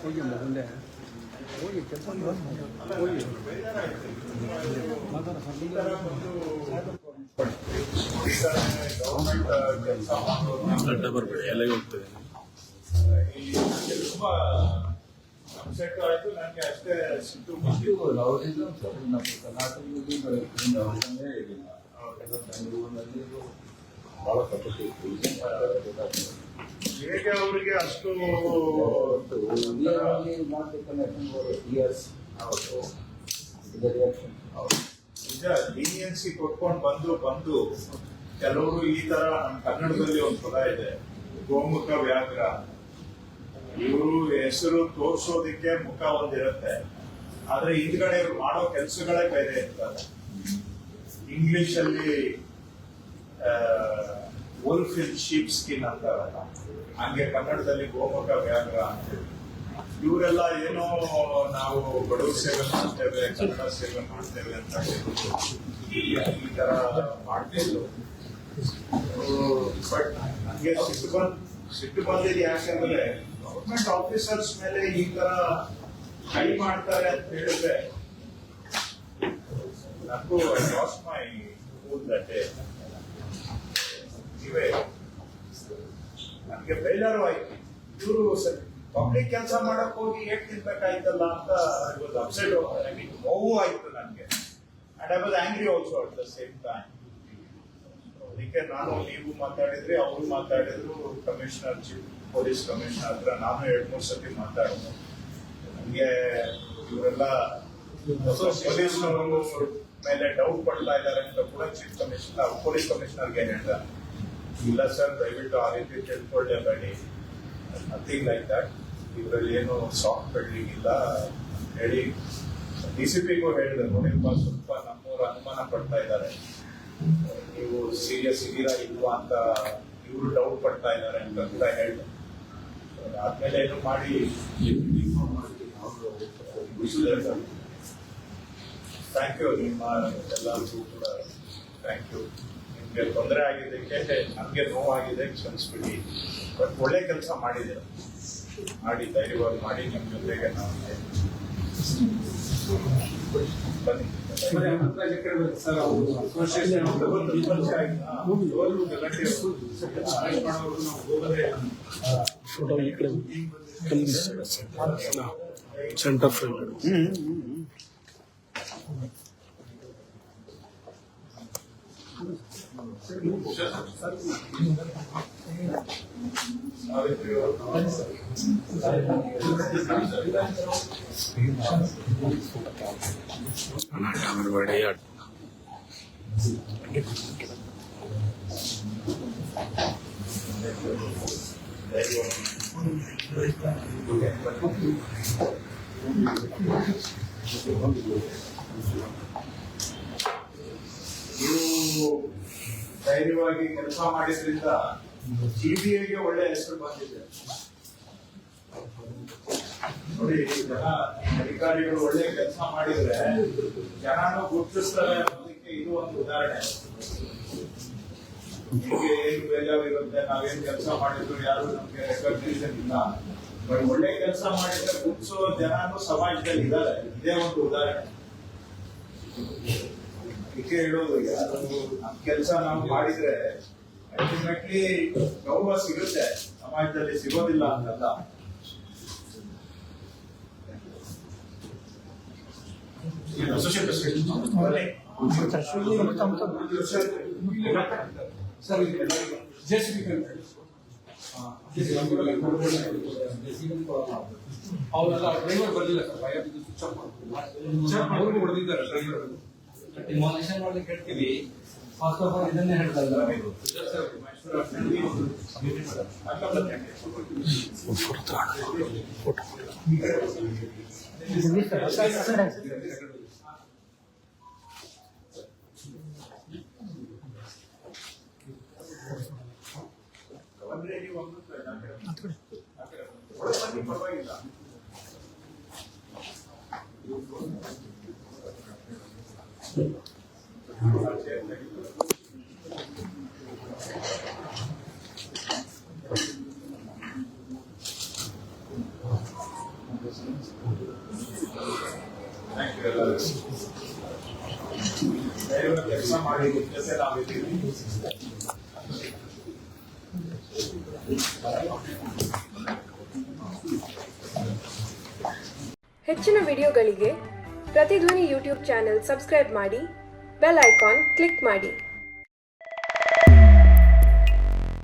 ಹೋಗಿ ಮುಂದೆ ಹೋಗಿ ಕೆಲಸ ಹೋಗಿ ಗಡ್ಡ ಬರಬೇಡಿ ಎಲೆಗೆ ಹೋಗ್ತದೆ. ತುಂಬಾ ಅಪ್ಸೆಟ್ ಆಯ್ತು ನನಗೆ. ಅಷ್ಟೇ ಸಿಟ್ಟು ಹೇಗೆ ಅವರಿಗೆ ಅಷ್ಟು ನಿಜ ಲೀನಿಯನ್ಸಿ ಕೊಟ್ಕೊಂಡು ಬಂದು ಕೆಲವರು ಈ ತರ ನಮ್ಮ ಕನ್ನಡದಲ್ಲಿ ಒಂದು ಪದ ಇದೆ, ಗೋಮುಖ ವ್ಯಾಘ್ರ. ಇವರು ಹೆಸರು ತೋರ್ಸೋದಿಕ್ಕೆ ಮುಖ ಒಂದಿರುತ್ತೆ, ಆದ್ರೆ ಹಿಂದ್ಗಡೆ ಇವ್ರು ಮಾಡೋ ಕೆಲಸಗಳೇ ಬೇರೆ ಇರ್ತಾರೆ. ಇಂಗ್ಲಿಷ್ ಅಲ್ಲಿ ವೋಲ್ಫ್ ಇನ್ ಶೀಪ್ ಸ್ಕಿನ್ ಅಂತಾರಲ್ಲ, ಹಂಗೆ ಕನ್ನಡದಲ್ಲಿ ಗೋಮುಖ ವ್ಯಾಘ್ರ ಅಂತೇಳಿ. ಇವರೆಲ್ಲ ಏನೋ ನಾವು ಬಡವ ಸೇವೆ ಮಾಡ್ತೇವೆ, ಕನ್ನಡ ಸೇವೆ ಮಾಡ್ತೇವೆ ಅಂತ ಈ ತರ ಮಾಡ್ತಿದ್ರು. ಬಟ್ ನನ್ಗೆ ಸಿಟ್ಟು ಬಂದಿದ್ದು ಯಾಕಂದ್ರೆ ಗವರ್ಮೆಂಟ್ ಆಫೀಸರ್ಸ್ ಮೇಲೆ ಈ ತರ ಕೈ ಮಾಡ್ತಾರೆ ಅಂತ ಹೇಳಿದ್ರೆ ನನಗೂ I lost my cool that day. ಇವೇ ನನಗೆ ಬೇಜಾರು ಆಯ್ತು. ಇವರು ಪಬ್ಲಿಕ್ ಕೆಲಸ ಮಾಡಕ್ ಹೋಗಿ ಹೇಗ್ ತಿನ್ಬೇಕಾಯ್ತಲ್ಲ ಅಂತ ಅಪ್ಸೆಟ್ ನೋವು ಆಯ್ತು ನನಗೆ. And I was angry also at the same time. ಅದಕ್ಕೆ ನಾನು ನೀವು ಮಾತಾಡಿದ್ರಿ, ಅವರು ಮಾತಾಡಿದ್ರು, ಕಮಿಷನರ್ ಪೊಲೀಸ್ ಕಮಿಷನರ್ ಹತ್ರ ನಾನು 2-3 ಸತಿ ಮಾತಾಡಿದೆ. ನನಗೆ ಇವರೆಲ್ಲ ಪೊಲೀಸ್ನವರು ಮೇಲೆ ಡೌಟ್ ಪಡ್ತಾ ಇದ್ದಾರೆ ಅಂತ ಕೂಡ ಚೀಫ್ ಕಮಿಷನರ್ ಪೊಲೀಸ್ ಕಮಿಷನರ್ಗೆ ಹೇಳಿದ. ಇಲ್ಲ ಸರ್, ದಯವಿಟ್ಟು ಆ ರೀತಿ ತಿಳ್ಕೊಳ್ಳೇಬೇಡಿ, ನಥಿಂಗ್ ಲೈಕ್ ದಟ್, ಇದರಲ್ಲಿ ಏನು ಸಾಫ್ಟ್ ಪೆಡ್ಲಿಂಗ್ ಇಲ್ಲ ಹೇಳಿ DCPಗೂ ಹೇಳಿದೆ. ನೋಡಿಪ್ಪ, ಸ್ವಲ್ಪ ನಮ್ಮೂರು ಅನುಮಾನ ಪಡ್ತಾ ಇದ್ದಾರೆ, ನೀವು ಸೀರಿಯಸ್ ಇದೀರಾ ಇಲ್ವಾ ಅಂತ ಇವರು ಡೌಟ್ ಪಡ್ತಾ ಇದ್ದಾರೆ ಅಂತ ಕೂಡ ಹೇಳಿದೆ. ಆದ್ಮೇಲೆ ಏನು ಮಾಡಿ ಥ್ಯಾಂಕ್ ಯು. ನಿಮ್ಮ ಎಲ್ಲರಿಗೂ ಕೂಡ ಥ್ಯಾಂಕ್ ಯು. ನಿಮ್ಗೆ ತೊಂದರೆ ಆಗಿದ್ದಕ್ಕೆ ನಮ್ಗೆ ನೋವಾಗಿದೆ, ಕ್ಷಮಿಸ್ಬಿಡಿ. ಬಟ್ ಒಳ್ಳೆ ಕೆಲಸ ಮಾಡಿದ್ದೀರ, ಮಾಡಿ ಧೈರ್ಯವಾಗಿ ಮಾಡಿ. ನಿಮ್ಮ ಜೊತೆಗೆ ನಾವು ಬನ್ನಿ. ಫೋಟೋ ಈ ಕಡೆ ಸೆಂಟರ್ ಫ್ರೇಮ್. ಬರಬೇಡಿ. ನೀವು ಧೈರ್ಯವಾಗಿ ಕೆಲಸ ಮಾಡಿದ್ರಿಂದ CBIಗೆ ಒಳ್ಳೆ ಹೆಸರು ಬಂದಿದೆ ನೋಡಿ. ಜನ ಅಧಿಕಾರಿಗಳು ಒಳ್ಳೆ ಕೆಲಸ ಮಾಡಿದ್ರೆ ಜನನು ಗುರುತಿಸ್ತಾರೆ ಅನ್ನೋದಕ್ಕೆ ಇದು ಒಂದು ಉದಾಹರಣೆ. ನಿಮಗೆ ಏನು ಬೇಜಾರಿರುತ್ತೆ, ನಾವೇನ್ ಕೆಲಸ ಮಾಡಿದ್ರು ಯಾರು ನಮ್ಗೆ ರೆಕಗ್ನಿಷನ್ ಇಲ್ಲ, ಬಟ್ ಒಳ್ಳೆ ಕೆಲಸ ಮಾಡಿದ್ರೆ ಗುರುತಿಸೋ ಜನನು ಸಮಾಜದಲ್ಲಿ ಇದ್ದಾರೆ. ಇದೇ ಒಂದು ಉದಾಹರಣೆ. ಇದಕ್ಕೆ ಹೇಳೋದು, ಯಾರು ನಮ್ ಕೆಲಸ ನಾವು ಮಾಡಿದ್ರೆ ಅಲ್ಟಿಮೇಟ್ಲಿ ಗೌರವ ಸಿಗುತ್ತೆ, ಸಮಾಜದಲ್ಲಿ ಸಿಗೋದಿಲ್ಲ ಅಂತಲ್ಲ. ಅವರೆಲ್ಲ ಡ್ರೈವರ್ ಬರಲಿಲ್ಲ ಸರ್, ಅವ್ರಿಗೂ ಹೊಡೆದಿದ್ದಾರೆ ಡ್ರೈವರ್. ಡಿಮಾಲಿಷನ್ ಮಾಡ್ಲಿಕ್ಕೆ ಹೇಳ್ತೀವಿ, ಫಸ್ಟ್ ಆಫ್ ಆಲ್ ಇದನ್ನೇ ಹೇಳ್ತಾ ಇದ್ದಾರೆ. ಪರವಾಗಿಲ್ಲ. ಥ್ಯಾಂಕ್ ಯು ಎಲ್ಲರೂ. ಧೈರ್ಯವಾಗಿ ಕೆಲಸ ಮಾಡಿ, ನಿಮ್ಮ ಜೊತೆ ನಾವಿದ್ದೀವಿ. ಹೆಚ್ಚಿನ ವಿಡಿಯೋಗಳಿಗೆ ಪ್ರತಿಧ್ವನಿ ಯೂಟ್ಯೂಬ್ ಚಾನೆಲ್ ಸಬ್ಸ್ಕ್ರೈಬ್ ಮಾಡಿ, ಬೆಲ್ ಐಕಾನ್ ಕ್ಲಿಕ್ ಮಾಡಿ.